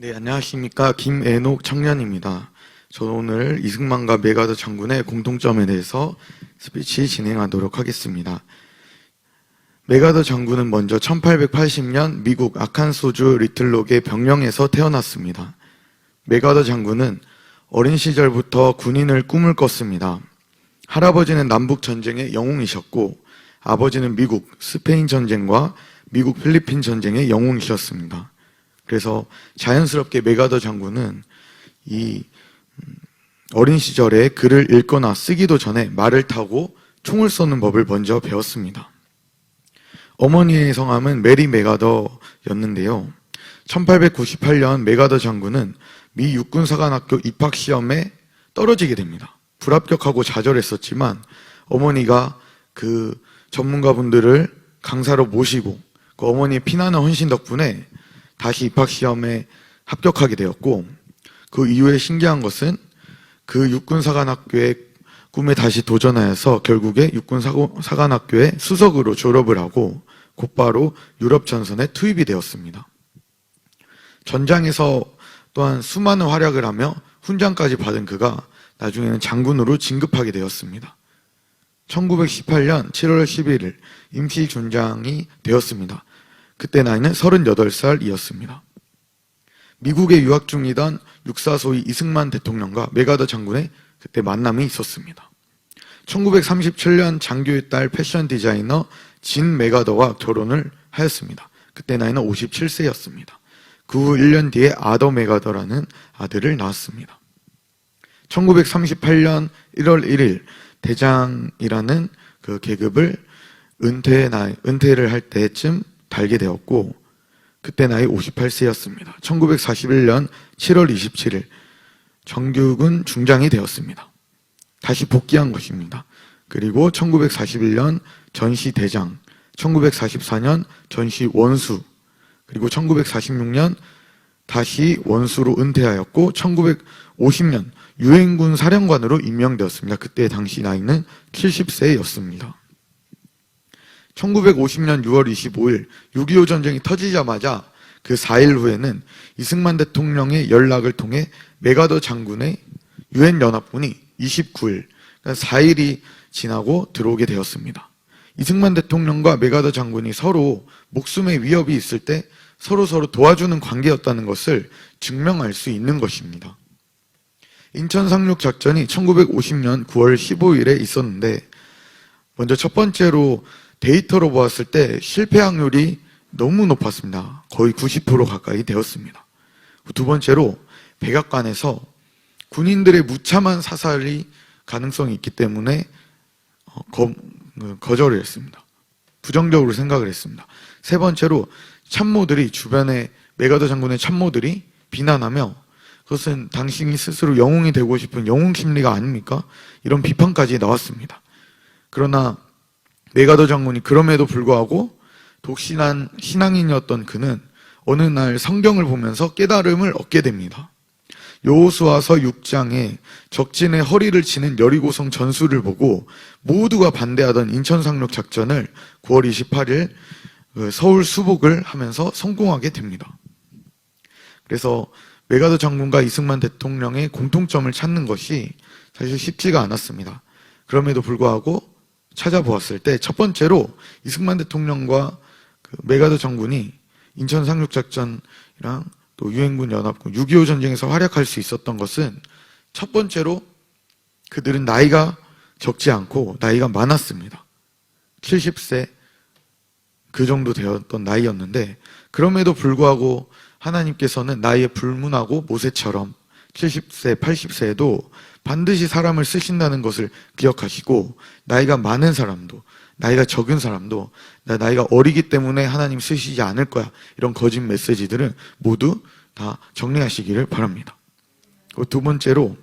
네, 안녕하십니까. 김애녹 청년입니다. 저는 오늘 이승만과 메가더 장군의 공통점에 대해서 스피치 진행하도록 하겠습니다. 메가더 장군은 먼저 1880년 미국 아칸소주 리틀록의 병영에서 태어났습니다. 메가더 장군은 어린 시절부터 군인을 꿈을 꿨습니다. 할아버지는 남북전쟁의 영웅이셨고 아버지는 미국 스페인 전쟁과 미국 필리핀 전쟁의 영웅이셨습니다. 그래서 자연스럽게 메가더 장군은 이 어린 시절에 글을 읽거나 쓰기도 전에 말을 타고 총을 쏘는 법을 먼저 배웠습니다. 어머니의 성함은 메리 메가더였는데요. 1898년 메가더 장군은 미 육군사관학교 입학시험에 떨어지게 됩니다. 불합격하고 좌절했었지만 어머니가 그 전문가분들을 강사로 모시고 그 어머니의 피나는 헌신 덕분에 다시 입학시험에 합격하게 되었고, 그 이후에 신기한 것은 그 육군사관학교의 꿈에 다시 도전하여서 결국에 육군사관학교의 수석으로 졸업을 하고 곧바로 유럽 전선에 투입이 되었습니다. 전장에서 또한 수많은 활약을 하며 훈장까지 받은 그가 나중에는 장군으로 진급하게 되었습니다. 1918년 7월 11일 임시군장이 되었습니다. 그때 나이는 38살이었습니다. 미국에 유학 중이던 육사소위 이승만 대통령과 메가더 장군의 그때 만남이 있었습니다. 1937년 장교의 딸 패션 디자이너 진 메가더와 결혼을 하였습니다. 그때 나이는 57세였습니다. 그 후 1년 뒤에 아더 메가더라는 아들을 낳았습니다. 1938년 1월 1일 대장이라는 그 계급을 은퇴를 할 때쯤 달게 되었고, 그때 나이 58세였습니다. 1941년 7월 27일 정규군 중장이 되었습니다. 다시 복귀한 것입니다. 그리고 1941년 전시 대장, 1944년 전시 원수, 그리고 1946년 다시 원수로 은퇴하였고 1950년 유엔군 사령관으로 임명되었습니다. 그때 당시 나이는 70세였습니다. 1950년 6월 25일 6.25 전쟁이 터지자마자 그 4일 후에는 이승만 대통령의 연락을 통해 메가더 장군의 유엔 연합군이 29일, 그러니까 4일이 지나고 들어오게 되었습니다. 이승만 대통령과 메가더 장군이 서로 목숨의 위협이 있을 때 서로 도와주는 관계였다는 것을 증명할 수 있는 것입니다. 인천 상륙 작전이 1950년 9월 15일에 있었는데, 먼저 첫 번째로 데이터로 보았을 때 실패 확률이 너무 높았습니다. 거의 90% 가까이 되었습니다. 두 번째로 백악관에서 군인들의 무참한 사살이 가능성이 있기 때문에 거절을 했습니다. 부정적으로 생각을 했습니다. 세 번째로 참모들이, 주변에 메가더 장군의 참모들이 비난하며 그것은 당신이 스스로 영웅이 되고 싶은 영웅 심리가 아닙니까? 이런 비판까지 나왔습니다. 그러나 메가더 장군이 그럼에도 불구하고 독실한 신앙인이었던 그는 어느 날 성경을 보면서 깨달음을 얻게 됩니다. 여호수아서 6장에 적진의 허리를 치는 여리고성 전술을 보고 모두가 반대하던 인천 상륙 작전을 9월 28일 서울 수복을 하면서 성공하게 됩니다. 그래서 메가더 장군과 이승만 대통령의 공통점을 찾는 것이 사실 쉽지가 않았습니다. 그럼에도 불구하고 찾아보았을 때 첫 번째로 이승만 대통령과 그 메가더 장군이 인천 상륙작전이랑 또 유엔군 연합군 6.25 전쟁에서 활약할 수 있었던 것은 첫 번째로 그들은 나이가 적지 않고 나이가 많았습니다. 70세 그 정도 되었던 나이였는데, 그럼에도 불구하고 하나님께서는 나이에 불문하고 모세처럼 70세, 80세에도 반드시 사람을 쓰신다는 것을 기억하시고, 나이가 많은 사람도, 나이가 적은 사람도 나 나이가 어리기 때문에 하나님 쓰시지 않을 거야, 이런 거짓 메시지들은 모두 다 정리하시기를 바랍니다. 두 번째로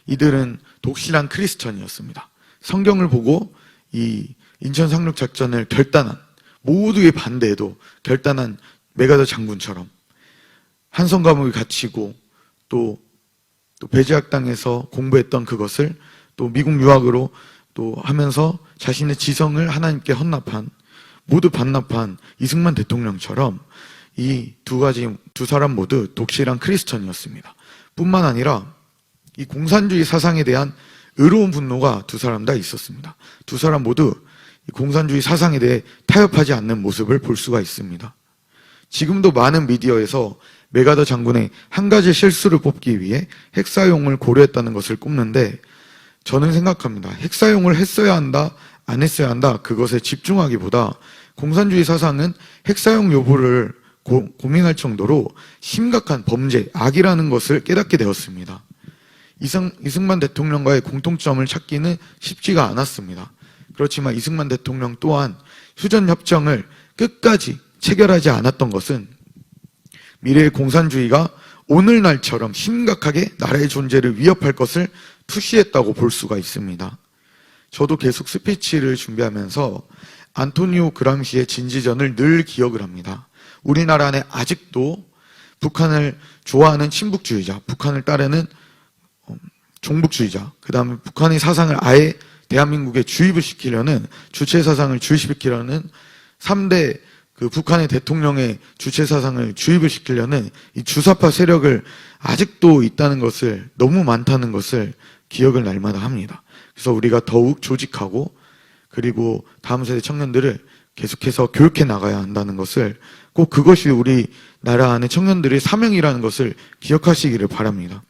이들은 독실한 크리스천이었습니다. 성경을 보고 이 인천 상륙 작전을 결단한, 모두의 반대에도 결단한 메가더 장군처럼 한성 감옥에 갇히고 또 배제학당에서 공부했던 그것을 또 미국 유학으로 또 하면서 자신의 지성을 하나님께 헌납한, 모두 반납한 이승만 대통령처럼 이 두 사람 모두 독실한 크리스천이었습니다. 뿐만 아니라 이 공산주의 사상에 대한 의로운 분노가 두 사람 다 있었습니다. 두 사람 모두 이 공산주의 사상에 대해 타협하지 않는 모습을 볼 수가 있습니다. 지금도 많은 미디어에서 메가더 장군의 한 가지 실수를 뽑기 위해 핵 사용을 고려했다는 것을 꼽는데, 저는 생각합니다. 핵 사용을 했어야 한다, 안 했어야 한다, 그것에 집중하기보다 공산주의 사상은 핵 사용 여부를 고민할 정도로 심각한 범죄, 악이라는 것을 깨닫게 되었습니다. 이승만 대통령과의 공통점을 찾기는 쉽지가 않았습니다. 그렇지만 이승만 대통령 또한 휴전협정을 끝까지 체결하지 않았던 것은 미래의 공산주의가 오늘날처럼 심각하게 나라의 존재를 위협할 것을 투시했다고 볼 수가 있습니다. 저도 계속 스피치를 준비하면서 안토니오 그람시의 진지전을 늘 기억을 합니다. 우리나라 안에 아직도 북한을 좋아하는 친북주의자, 북한을 따르는 종북주의자, 그 다음에 북한의 사상을 아예 대한민국에 주입을 시키려는, 주체 사상을 주입시키려는 3대 북한의 대통령의 주체 사상을 주입을 시키려는 이 주사파 세력을 아직도 있다는 것을, 너무 많다는 것을 기억을 날마다 합니다. 그래서 우리가 더욱 조직하고, 그리고 다음 세대 청년들을 계속해서 교육해 나가야 한다는 것을, 꼭 그것이 우리나라 안의 청년들의 사명이라는 것을 기억하시기를 바랍니다.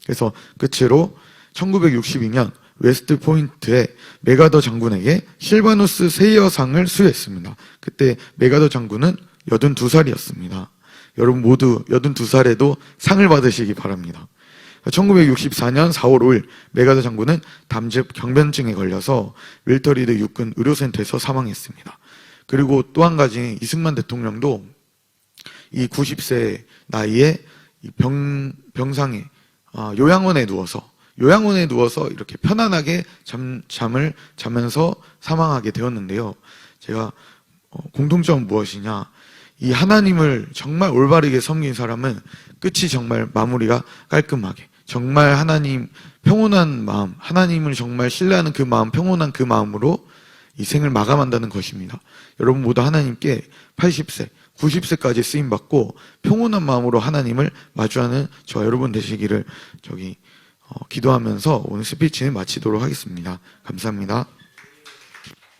그래서 끝으로 1962년 웨스트 포인트에 메가더 장군에게 실바누스 세이어상을 수여했습니다. 그때 메가더 장군은 82살이었습니다. 여러분 모두 82살에도 상을 받으시기 바랍니다. 1964년 4월 5일 메가더 장군은 담즙 경변증에 걸려서 윌터리드 육군 의료센터에서 사망했습니다. 그리고 또 한 가지, 이승만 대통령도 이 90세 나이에 병상에 요양원에 누워서 이렇게 편안하게 잠을 자면서 사망하게 되었는데요. 제가 공통점은 무엇이냐, 이 하나님을 정말 올바르게 섬긴 사람은 끝이 정말 마무리가 깔끔하게, 정말 하나님 평온한 마음, 하나님을 정말 신뢰하는 그 마음, 평온한 그 마음으로 이 생을 마감한다는 것입니다. 여러분 모두 하나님께 80세, 90세까지 쓰임받고 평온한 마음으로 하나님을 마주하는 저 여러분 되시기를 기도하면서 오늘 스피치는 마치도록 하겠습니다. 감사합니다.